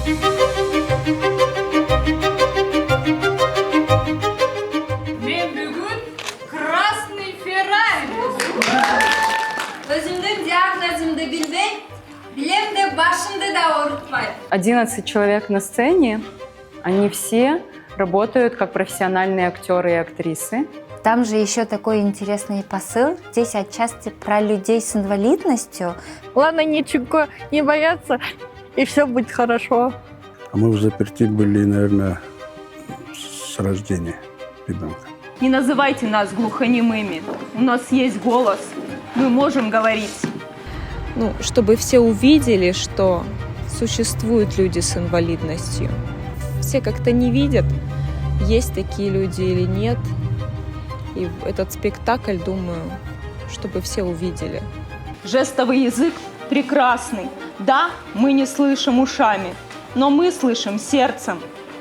Ben bugün Krasny Ferrari. Özümdün диагнозымды bilmem, bilem de başımda da ağrıtmayın. 11 человек на сцене, они все работают как профессиональные актеры и актрисы. Там же еще такой интересный посыл. Здесь отчасти про людей с инвалидностью. Главное ничего не бояться, и все будет хорошо. А мы в заперти были, наверное, с рождения ребенка. Не называйте нас глухонемыми. У нас есть голос. Мы можем говорить. Ну, чтобы все увидели, что существуют люди с инвалидностью. Все как-то не видят, есть такие люди или нет. И этот спектакль, думаю, чтобы все увидели. Жестовый язык прекрасный. Да, мы не слышим ушами, но мы слышим сердцем.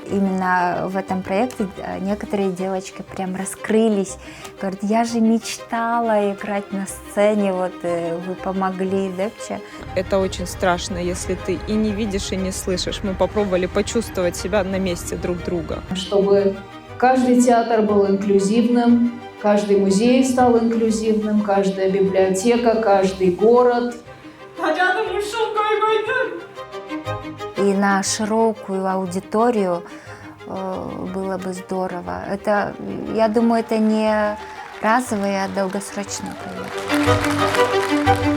Именно в этом проекте некоторые девочки прям раскрылись. Говорят, я же мечтала играть на сцене, вот вы помогли, да, вообще? Это очень страшно, если ты и не видишь, и не слышишь. Мы попробовали почувствовать себя на месте друг друга. Чтобы каждый театр был инклюзивным, каждый музей стал инклюзивным, каждая библиотека, каждый город. И на широкую аудиторию было бы здорово. Это, я думаю, это не разовый, а долгосрочный проект.